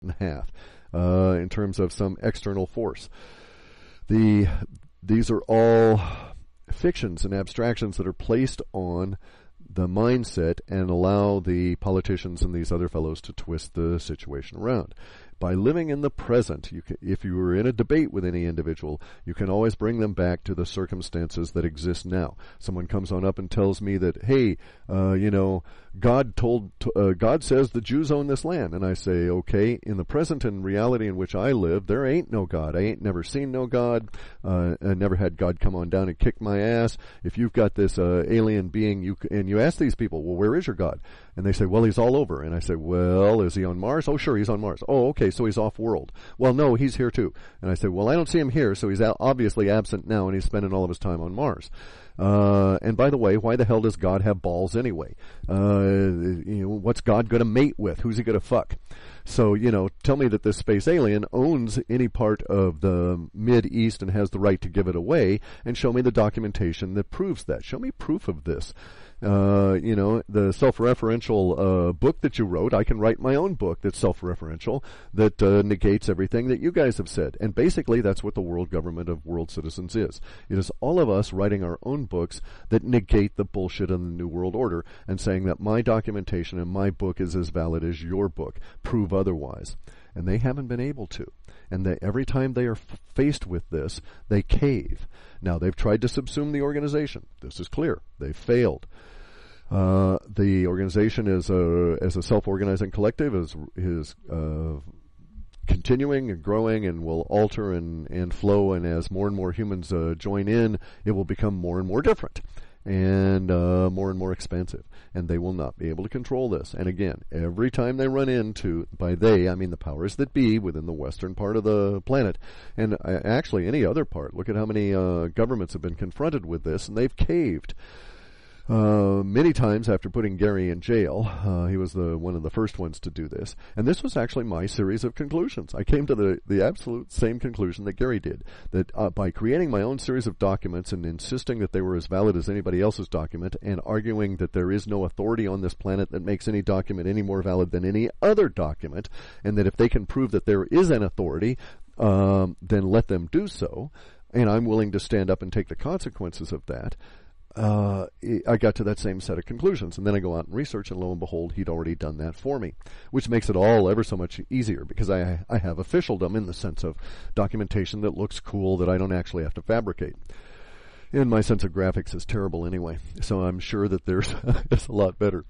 in half in terms of some external force. These are all fictions and abstractions that are placed on the mindset and allow the politicians and these other fellows to twist the situation around. By living in the present, if you were in a debate with any individual, you can always bring them back to the circumstances that exist now. Someone comes on up and tells me that, hey, God says the Jews own this land. And I say, okay, in the present and reality in which I live, there ain't no God. I ain't never seen no God. I never had God come on down and kick my ass. If you've got this alien being, and you ask these people, well, where is your God? And they say, well, he's all over. And I say, well, is he on Mars? Oh, sure, he's on Mars. Oh, okay, so he's off-world. Well, no, he's here too. And I say, well, I don't see him here, so he's obviously absent now, and he's spending all of his time on Mars. And by the way, why the hell does God have balls anyway? What's God going to mate with? Who's he going to fuck? So, tell me that this space alien owns any part of the Mid-East and has the right to give it away, and show me the documentation that proves that. Show me proof of this. The self-referential book that you wrote, I can write my own book that's self-referential, that negates everything that you guys have said. And basically, that's what the world government of world citizens is. It is all of us writing our own books that negate the bullshit of the New World Order and saying that my documentation and my book is as valid as your book. Prove otherwise. And they haven't been able to. And every time they are faced with this, they cave. Now, they've tried to subsume the organization. This is clear. They've failed. The organization as a self-organizing collective is continuing and growing and will alter and flow, and as more and more humans join in, it will become more and more different and more expensive, and they will not be able to control this. And again, every time they run into, by they, I mean the powers that be within the western part of the planet, and actually any other part, look at how many governments have been confronted with this, and they've caved. Many times after putting Gary in jail. He was one of the first ones to do this. And this was actually my series of conclusions. I came to the absolute same conclusion that Gary did, that by creating my own series of documents and insisting that they were as valid as anybody else's document, and arguing that there is no authority on this planet that makes any document any more valid than any other document, and that if they can prove that there is an authority, then let them do so, and I'm willing to stand up and take the consequences of that. I got to that same set of conclusions, and then I go out and research, and lo and behold, he'd already done that for me, which makes it all ever so much easier, because I have officialdom in the sense of documentation that looks cool that I don't actually have to fabricate. And my sense of graphics is terrible anyway, so I'm sure that there's it's a lot better.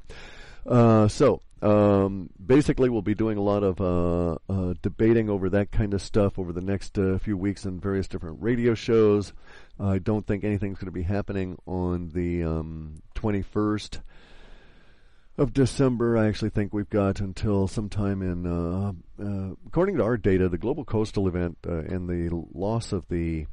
Basically, we'll be doing a lot of debating over that kind of stuff over the next few weeks in various different radio shows. I don't think anything's going to be happening on the 21st of December. I actually think we've got until sometime in, according to our data, the Global Coastal Event and the loss of the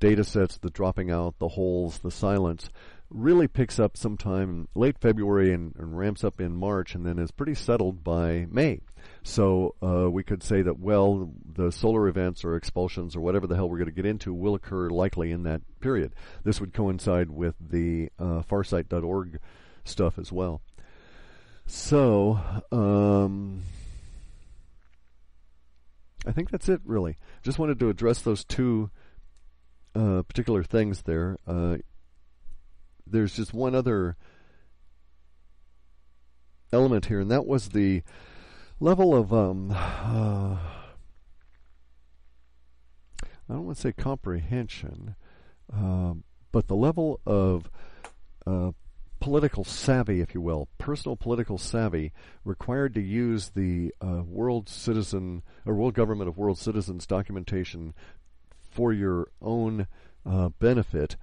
data sets, the dropping out, the holes, the silence, really picks up sometime late February and ramps up in March, and then is pretty settled by May. So we could say that, well, the solar events or expulsions or whatever the hell we're going to get into will occur likely in that period. This would coincide with the farsight.org stuff as well. So I think that's it, really. Just wanted to address those two particular things there. There's just one other element here, and that was the level of I don't want to say comprehension, but the level of political savvy, if you will, personal political savvy required to use the World Government of World Citizens documentation for your own benefit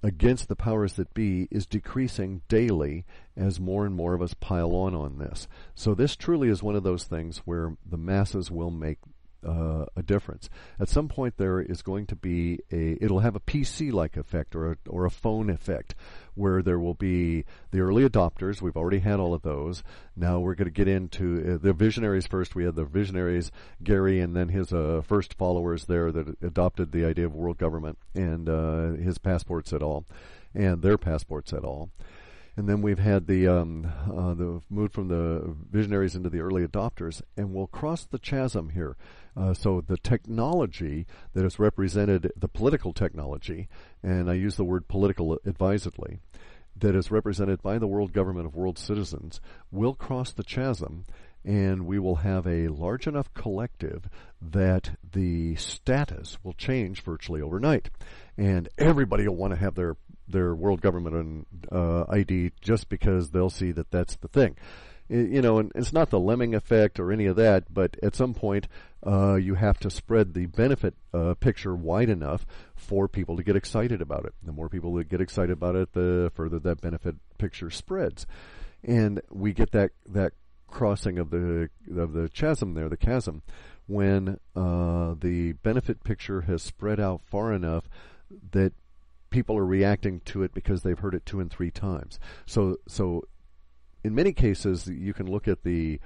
against the powers that be is decreasing daily as more and more of us pile on this. So this truly is one of those things where the masses will make a difference. At some point there is going to be it'll have a PC-like effect or a phone effect, where there will be the early adopters. We've already had all of those. Now we're going to get into the visionaries first. We had the visionaries, Gary, and then his first followers there that adopted the idea of world government and his passports et al. And their passports et al. And then we've had the move from the visionaries into the early adopters, and we'll cross the chasm here. So the technology that is represented, the political technology, and I use the word political advisedly, that is represented by the world government of world citizens, will cross the chasm, and we will have a large enough collective that the status will change virtually overnight. And everybody will want to have their world government and ID just because they'll see that that's the thing. And it's not the lemming effect or any of that, but at some point you have to spread the benefit picture wide enough for people to get excited about it. The more people that get excited about it, the further that benefit picture spreads. And we get that crossing of the chasm there, the chasm, when the benefit picture has spread out far enough that people are reacting to it because they've heard it 2 and 3 times. So in many cases, you can look at the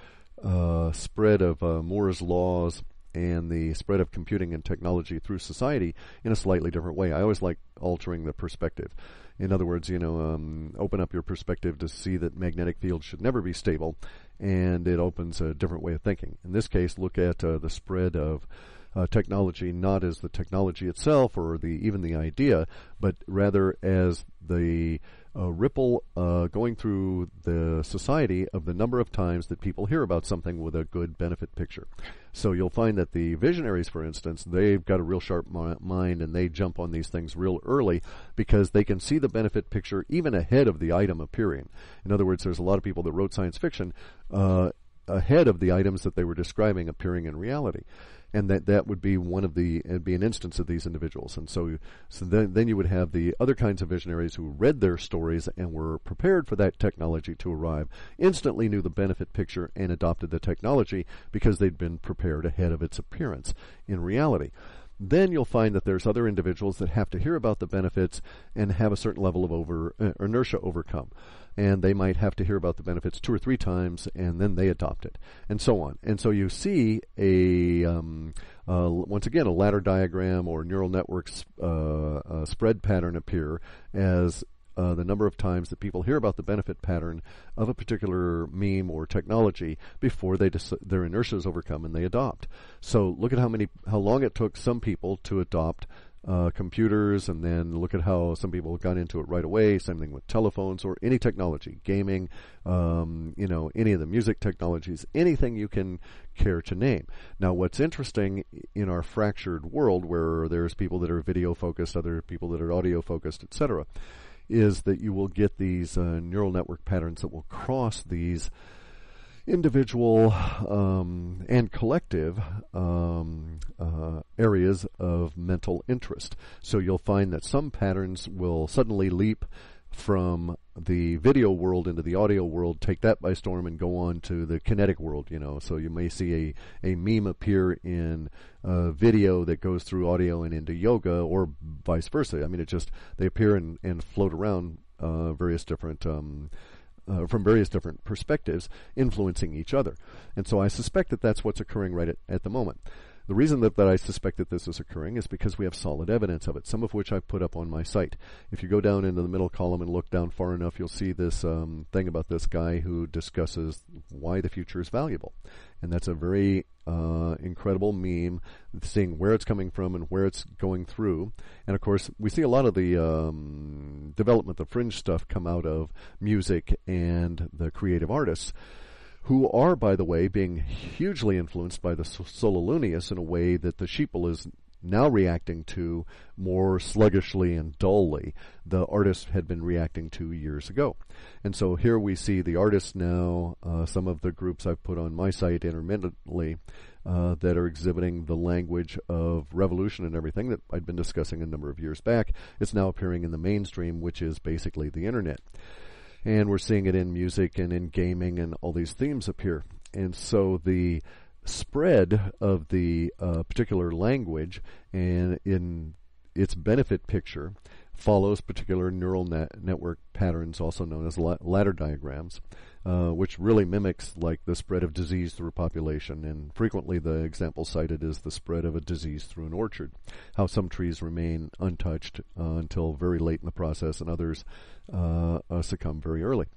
spread of Moore's laws and the spread of computing and technology through society in a slightly different way. I always like altering the perspective. In other words, open up your perspective to see that magnetic fields should never be stable, and it opens a different way of thinking. In this case, look at the spread of technology not as the technology itself or even the idea, but rather as the ripple going through the society of the number of times that people hear about something with a good benefit picture. So you'll find that the visionaries, for instance, they've got a real sharp mind, and they jump on these things real early because they can see the benefit picture even ahead of the item appearing. In other words, there's a lot of people that wrote science fiction ahead of the items that they were describing appearing in reality. And that would be it'd be an instance of these individuals. And so then you would have the other kinds of visionaries who read their stories and were prepared for that technology to arrive, instantly knew the benefit picture and adopted the technology because they'd been prepared ahead of its appearance in reality. Then you'll find that there's other individuals that have to hear about the benefits and have a certain level of inertia overcome. And they might have to hear about the benefits 2 or 3 times, and then they adopt it, and so on. And so you see once again, a ladder diagram or neural networks spread pattern appear as the number of times that people hear about the benefit pattern of a particular meme or technology before their inertia is overcome and they adopt. So look at how long it took some people to adopt computers, and then look at how some people got into it right away. Same thing with telephones or any technology, gaming, any of the music technologies, anything you can care to name. Now, what's interesting in our fractured world, where there's people that are video focused, other people that are audio focused, etc., is that you will get these neural network patterns that will cross these individual and collective areas of mental interest. So you'll find that some patterns will suddenly leap from the video world into the audio world, take that by storm, and go on to the kinetic world. So you may see a meme appear in video that goes through audio and into yoga, or vice versa. I mean, they appear and float around various different from various different perspectives, influencing each other. And so I suspect that that's what's occurring right at the moment. The reason that I suspect that this is occurring is because we have solid evidence of it, some of which I've put up on my site. If you go down into the middle column and look down far enough, you'll see this thing about this guy who discusses why the future is valuable. And that's a very incredible meme, seeing where it's coming from and where it's going through. And of course, we see a lot of the development, the fringe stuff, come out of music and the creative artists, who are, by the way, being hugely influenced by the Sololunius in a way that the sheeple is now reacting to more sluggishly and dully the artists had been reacting to years ago. And so here we see the artists now, some of the groups I've put on my site intermittently, that are exhibiting the language of revolution and everything that I'd been discussing a number of years back. It's now appearing in the mainstream, which is basically the internet. And we're seeing it in music and in gaming, and all these themes appear. And so the spread of the particular language and in its benefit picture follows particular neural network patterns, also known as ladder diagrams, which really mimics like the spread of disease through a population. And frequently the example cited is the spread of a disease through an orchard, how some trees remain untouched until very late in the process, and others succumb very early.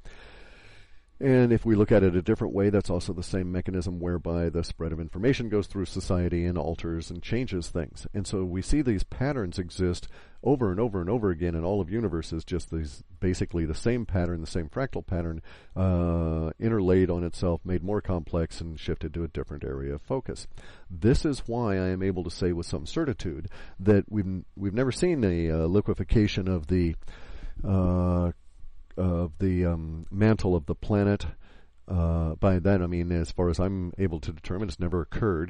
And if we look at it a different way, that's also the same mechanism whereby the spread of information goes through society and alters and changes things. And so we see these patterns exist over and over and over again in all of universes, just these basically the same pattern, the same fractal pattern, interlaid on itself, made more complex, and shifted to a different area of focus. This is why I am able to say with some certitude that we've never seen a liquefaction of the mantle of the planet. By that I mean, as far as I'm able to determine, it's never occurred.